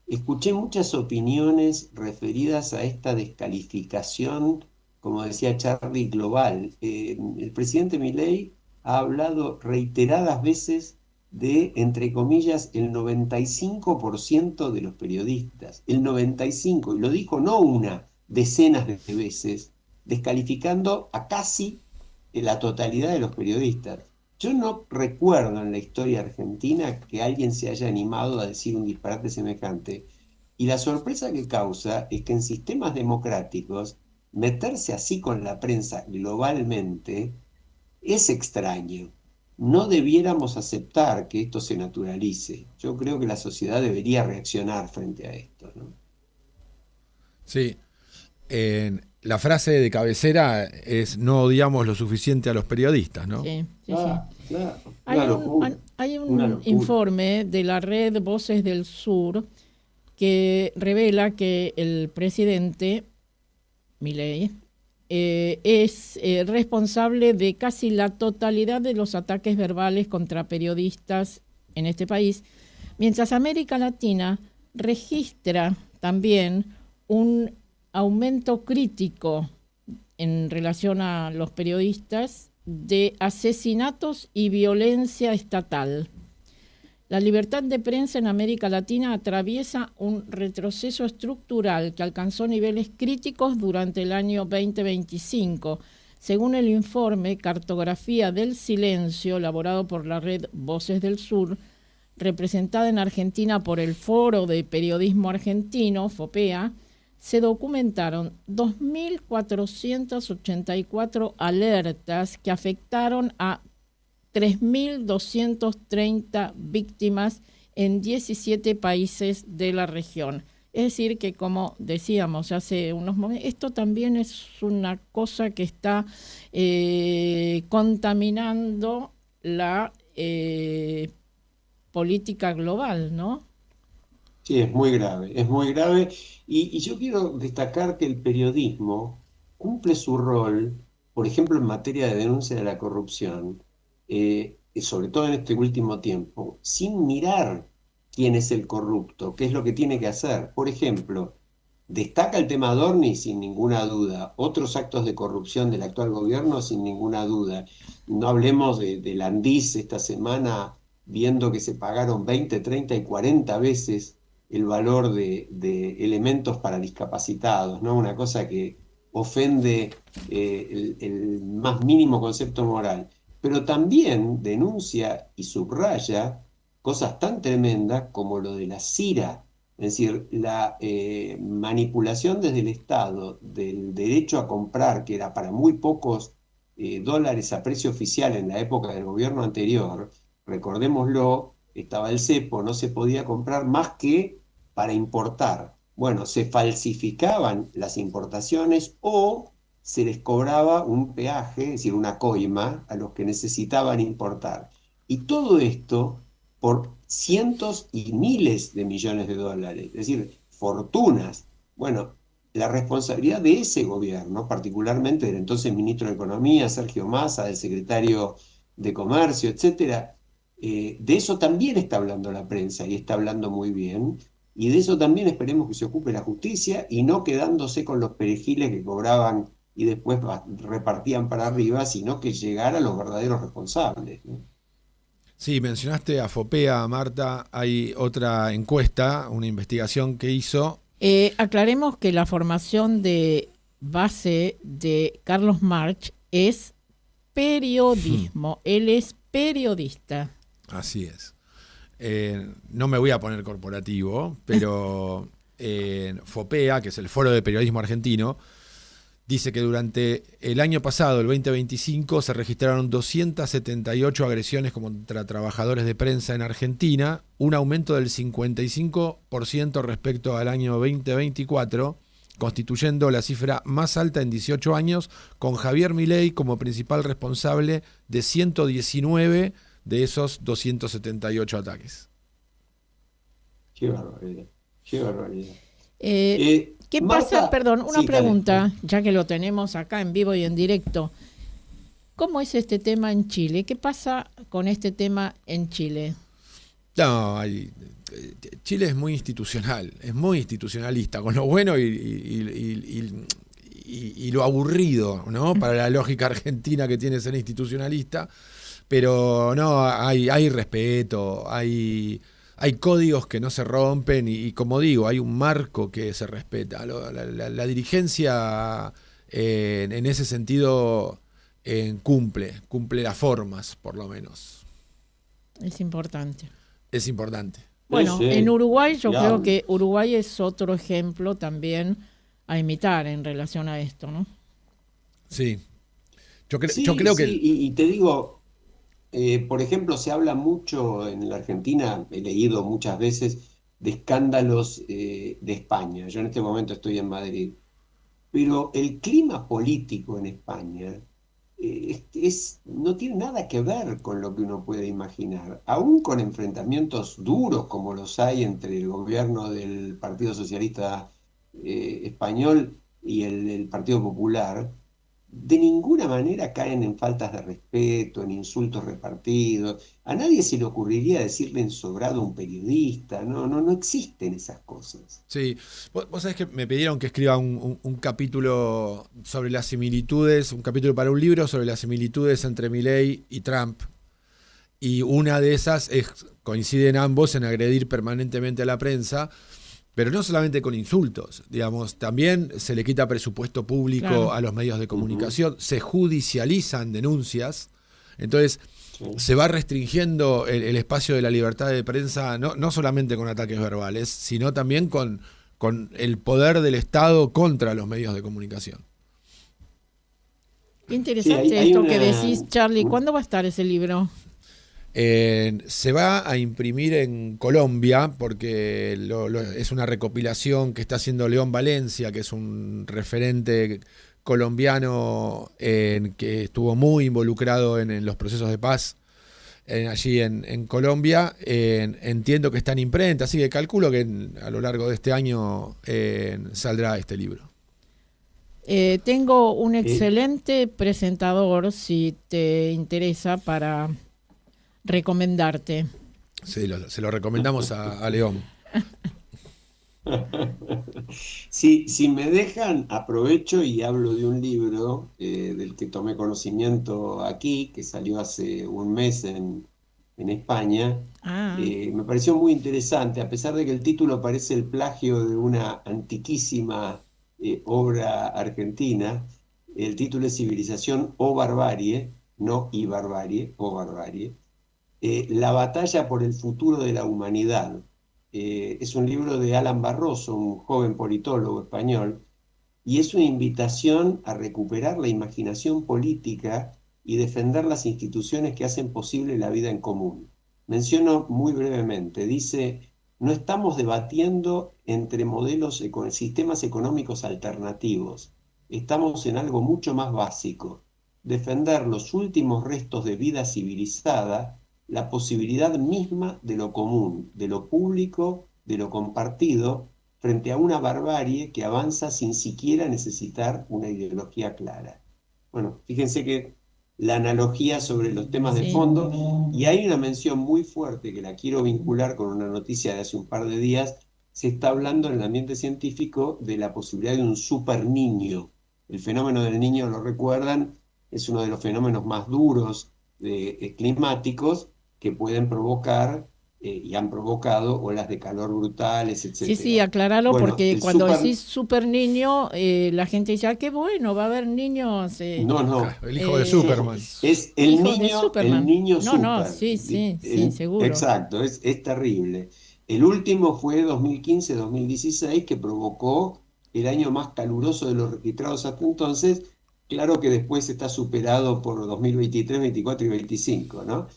escuché muchas opiniones referidas a esta descalificación, como decía Charlie, global. El presidente Milei ha hablado reiteradas veces de, entre comillas, el 95% de los periodistas. El 95%, y lo dijo no una, decenas de veces, descalificando a casi la totalidad de los periodistas. Yo no recuerdo en la historia argentina que alguien se haya animado a decir un disparate semejante. Y la sorpresa que causa es que en sistemas democráticos meterse así con la prensa globalmente es extraño. No debiéramos aceptar que esto se naturalice. Yo creo que la sociedad debería reaccionar frente a esto, ¿no? Sí. La frase de cabecera es: no odiamos lo suficiente a los periodistas, ¿no? Sí, sí, Claro, sí. claro. Hay Una un locura. informe de la red Voces del Sur que revela que el presidente Milei es responsable de casi la totalidad de los ataques verbales contra periodistas en este país, mientras América Latina registra también un aumento crítico en relación a los periodistas de asesinatos y violencia estatal. La libertad de prensa en América Latina atraviesa un retroceso estructural que alcanzó niveles críticos durante el año 2025, según el informe Cartografía del Silencio, elaborado por la red Voces del Sur, representada en Argentina por el Foro de Periodismo Argentino, FOPEA. Se documentaron 2.484 alertas que afectaron a 3.230 víctimas en 17 países de la región. Es decir, que como decíamos hace unos momentos, esto también es una cosa que está contaminando la política global, ¿no? Sí, es muy grave, es muy grave. Y yo quiero destacar que el periodismo cumple su rol, por ejemplo, en materia de denuncia de la corrupción, y sobre todo en este último tiempo, sin mirar quién es el corrupto, qué es lo que tiene que hacer. Por ejemplo, destaca el tema Adorni sin ninguna duda, otros actos de corrupción del actual gobierno sin ninguna duda. No hablemos de Landis esta semana, viendo que se pagaron 20, 30 y 40 veces el valor de elementos para discapacitados, ¿no? Una cosa que ofende el más mínimo concepto moral. Pero también denuncia y subraya cosas tan tremendas como lo de la CIRA, es decir, la manipulación desde el Estado del derecho a comprar, que era para muy pocos dólares a precio oficial en la época del gobierno anterior. Recordémoslo, estaba el cepo, no se podía comprar más que para importar. Bueno, se falsificaban las importaciones o se les cobraba un peaje, es decir, una coima, a los que necesitaban importar. Y todo esto por cientos y miles de millones de dólares, es decir, fortunas. Bueno, la responsabilidad de ese gobierno, particularmente del entonces ministro de Economía, Sergio Massa, del secretario de Comercio, etcétera, de eso también está hablando la prensa y está hablando muy bien, y de eso también esperemos que se ocupe la justicia y no quedándose con los perejiles que cobraban y después repartían para arriba, sino que llegara a los verdaderos responsables, ¿no? Sí, mencionaste a FOPEA, Marta. Hay otra encuesta, una investigación que hizo. Aclaremos que la formación de base de Carlos March es periodismo. Él es periodista. Así es. No me voy a poner corporativo, pero FOPEA, que es el Foro de Periodismo Argentino, dice que durante el año pasado, el 2025, se registraron 278 agresiones contra trabajadores de prensa en Argentina, un aumento del 55% respecto al año 2024, constituyendo la cifra más alta en 18 años, con Javier Milei como principal responsable de 119 de esos 278 ataques. Qué barbaridad, qué barbaridad. ¿Qué Marta, pasa? Perdón, una sí, pregunta, dale. ya que lo tenemos acá en vivo y en directo. ¿Cómo es este tema en Chile? ¿Qué pasa con este tema en Chile? No, Chile es muy institucional, es muy institucionalista, con lo bueno y lo aburrido, ¿no? Para la lógica argentina que tiene ser institucionalista, pero no, hay respeto, hay códigos que no se rompen y como digo, hay un marco que se respeta. La dirigencia en ese sentido cumple las formas, por lo menos. Es importante. Es importante. Bueno, Sí, en Uruguay yo ya. creo que Uruguay es otro ejemplo también a imitar en relación a esto, ¿no? Sí. Yo Sí, creo sí, que... y te digo, por ejemplo, se habla mucho en la Argentina, he leído muchas veces, de escándalos de España. Yo en este momento estoy en Madrid. Pero el clima político en España no tiene nada que ver con lo que uno puede imaginar. Aún con enfrentamientos duros como los hay entre el gobierno del Partido Socialista Español y el Partido Popular, de ninguna manera caen en faltas de respeto, en insultos repartidos. A nadie se le ocurriría decirle ensobrado a un periodista. No existen esas cosas. Sí, vos sabés que me pidieron que escriba un capítulo sobre las similitudes, un capítulo para un libro sobre las similitudes entre Milei y Trump. Y una de esas coinciden ambos en agredir permanentemente a la prensa, pero no solamente con insultos, digamos, también se le quita presupuesto público Claro. a los medios de comunicación, se judicializan denuncias, entonces Sí. se va restringiendo el espacio de la libertad de prensa, no solamente con ataques verbales, sino también con el poder del Estado contra los medios de comunicación. Qué interesante Sí, hay esto una- que decís, Charlie. ¿Cuándo va a estar ese libro? Se va a imprimir en Colombia porque es una recopilación que está haciendo León Valencia, que es un referente colombiano que estuvo muy involucrado en los procesos de paz allí en Colombia. Entiendo que está en imprenta, así que calculo que a lo largo de este año saldrá este libro. Tengo un excelente presentador, si te interesa, para recomendarte. Se lo recomendamos a León. Si me dejan, aprovecho y hablo de un libro del que tomé conocimiento aquí, que salió hace un mes en España. Ah, Me pareció muy interesante, a pesar de que el título parece el plagio de una antiquísima obra argentina. El título es Civilización o Barbarie, no y barbarie, o barbarie. La batalla por el futuro de la humanidad. Es un libro de Alan Barroso, un joven politólogo español, y es una invitación a recuperar la imaginación política y defender las instituciones que hacen posible la vida en común. Menciono muy brevemente, dice, no estamos debatiendo entre sistemas económicos alternativos, estamos en algo mucho más básico, defender los últimos restos de vida civilizada, la posibilidad misma de lo común, de lo público, de lo compartido, frente a una barbarie que avanza sin siquiera necesitar una ideología clara. Bueno, fíjense que la analogía sobre los temas de Sí. fondo, y hay una mención muy fuerte que la quiero vincular con una noticia de hace un par de días, se está hablando en el ambiente científico de la posibilidad de un super niño. El fenómeno del niño, lo recuerdan, es uno de los fenómenos más duros climáticos que pueden provocar y han provocado olas de calor brutales, etc. sí, sí, acláralo, Bueno, porque el cuando super- decís super niño, la gente dice, qué bueno, va a haber niños. No, El hijo de Eh, Superman. es el Hijo de niño, Superman. el niño No, no, super. sí, seguro. Exacto, es terrible. El último fue 2015-2016 que provocó el año más caluroso de los registrados hasta entonces. Claro que después está superado por 2023, 24 y 25, ¿no?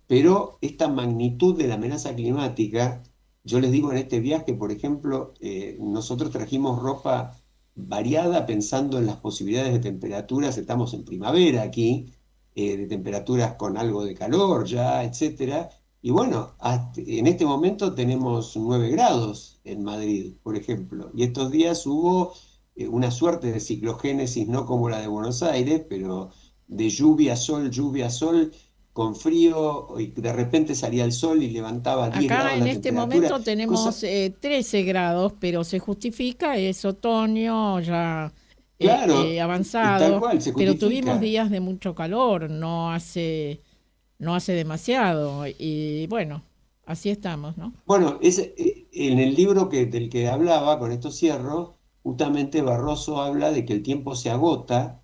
Pero esta magnitud de la amenaza climática, yo les digo en este viaje, por ejemplo, nosotros trajimos ropa variada pensando en las posibilidades de temperaturas, estamos en primavera aquí, de temperaturas con algo de calor ya, etcétera. Y bueno, en este momento tenemos 9 grados en Madrid, por ejemplo, y estos días hubo una suerte de ciclogénesis, no como la de Buenos Aires, pero de lluvia, sol, con frío, y de repente salía el sol y levantaba 10 Acá grados en la este temperatura. momento tenemos 13 grados, pero se justifica, es otoño ya Claro, tal avanzado, cual, se pero justifica. tuvimos días de mucho calor, no hace demasiado, y bueno, así estamos, ¿no? Bueno, en el libro del que hablaba, con esto cierro, justamente Barroso habla de que el tiempo se agota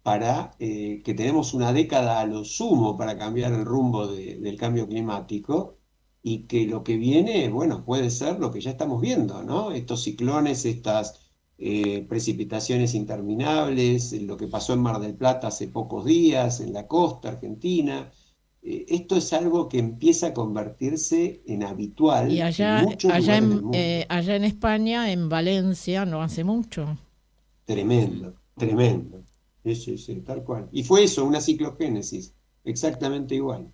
para que tenemos una década a lo sumo para cambiar el rumbo del cambio climático y que lo que viene, bueno, puede ser lo que ya estamos viendo, ¿no? Estos ciclones, estas precipitaciones interminables, lo que pasó en Mar del Plata hace pocos días, en la costa argentina. Esto es algo que empieza a convertirse en habitual Y en muchos lugares del mundo. allá en España, en Valencia, no hace mucho. Tremendo, tremendo. Sí, tal cual. Y fue eso, una ciclogénesis, exactamente igual.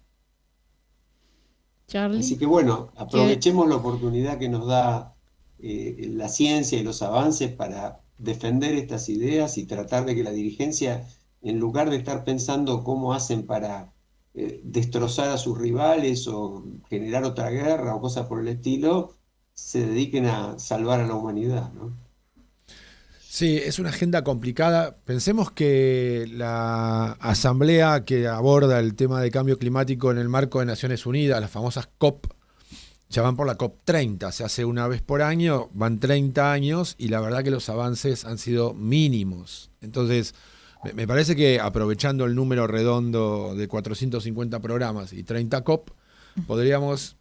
Charlie, Así que bueno, aprovechemos la oportunidad que nos da la ciencia y los avances para defender estas ideas y tratar de que la dirigencia, en lugar de estar pensando cómo hacen para destrozar a sus rivales o generar otra guerra o cosas por el estilo, se dediquen a salvar a la humanidad, ¿no? Sí, es una agenda complicada. Pensemos que la asamblea que aborda el tema de cambio climático en el marco de Naciones Unidas, las famosas COP, ya van por la COP 30, se hace una vez por año, van 30 años y la verdad que los avances han sido mínimos. Entonces, me parece que aprovechando el número redondo de 450 programas y 30 COP, podríamos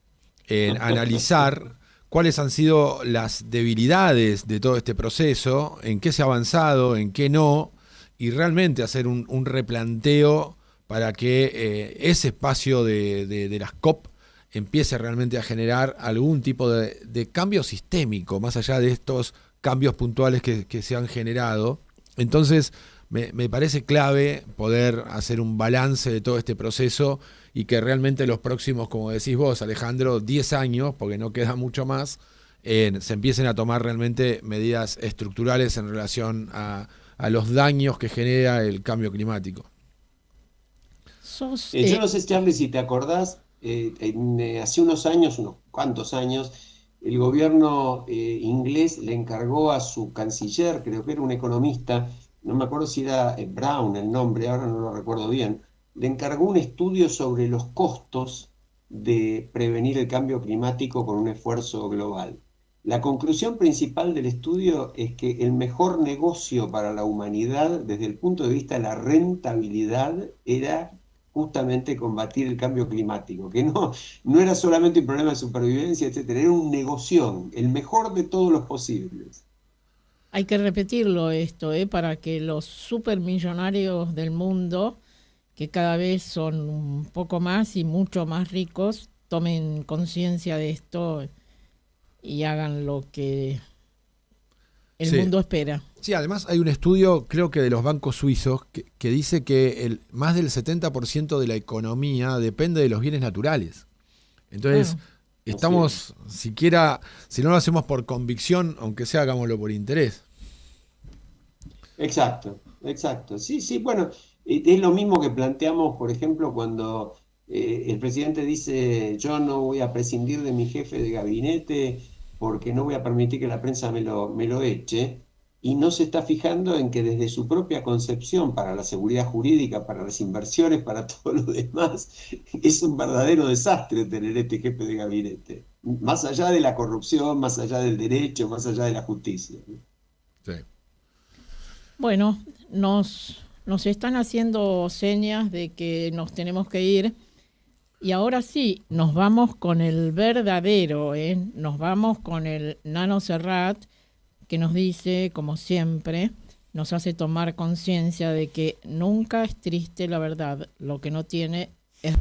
analizar cuáles han sido las debilidades de todo este proceso, en qué se ha avanzado, en qué no, y realmente hacer un replanteo para que ese espacio de las COP empiece realmente a generar algún tipo de cambio sistémico, más allá de estos cambios puntuales que se han generado. Entonces, me parece clave poder hacer un balance de todo este proceso y que realmente los próximos, como decís vos, Alejandro, 10 años, porque no queda mucho más, se empiecen a tomar realmente medidas estructurales en relación a los daños que genera el cambio climático. Yo no sé, Charlie, si te acordás, hace unos años, unos cuantos años, el gobierno inglés le encargó a su canciller, creo que era un economista, no me acuerdo si era Brown el nombre, ahora no lo recuerdo bien, le encargó un estudio sobre los costos de prevenir el cambio climático con un esfuerzo global. La conclusión principal del estudio es que el mejor negocio para la humanidad desde el punto de vista de la rentabilidad era justamente combatir el cambio climático, que no era solamente un problema de supervivencia, etcétera, era un negocio, el mejor de todos los posibles. Hay que repetirlo esto, para que los supermillonarios del mundo, que cada vez son un poco más y mucho más ricos, tomen conciencia de esto y hagan lo que el mundo espera. Sí, además hay un estudio, creo que de los bancos suizos, que dice que más del 70% de la economía depende de los bienes naturales. Entonces, estamos, si no lo hacemos por convicción, aunque sea, hagámoslo por interés. Exacto. Sí, bueno, es lo mismo que planteamos, por ejemplo, cuando el presidente dice: yo no voy a prescindir de mi jefe de gabinete porque no voy a permitir que la prensa me lo eche, y no se está fijando en que desde su propia concepción para la seguridad jurídica, para las inversiones, para todo lo demás, es un verdadero desastre tener este jefe de gabinete, más allá de la corrupción, más allá del derecho, más allá de la justicia. Sí. Bueno, nos están haciendo señas de que nos tenemos que ir. Y ahora sí, nos vamos con el verdadero, nos vamos con el Nano Serrat, que nos dice, como siempre, nos hace tomar conciencia de que nunca es triste la verdad, lo que no tiene es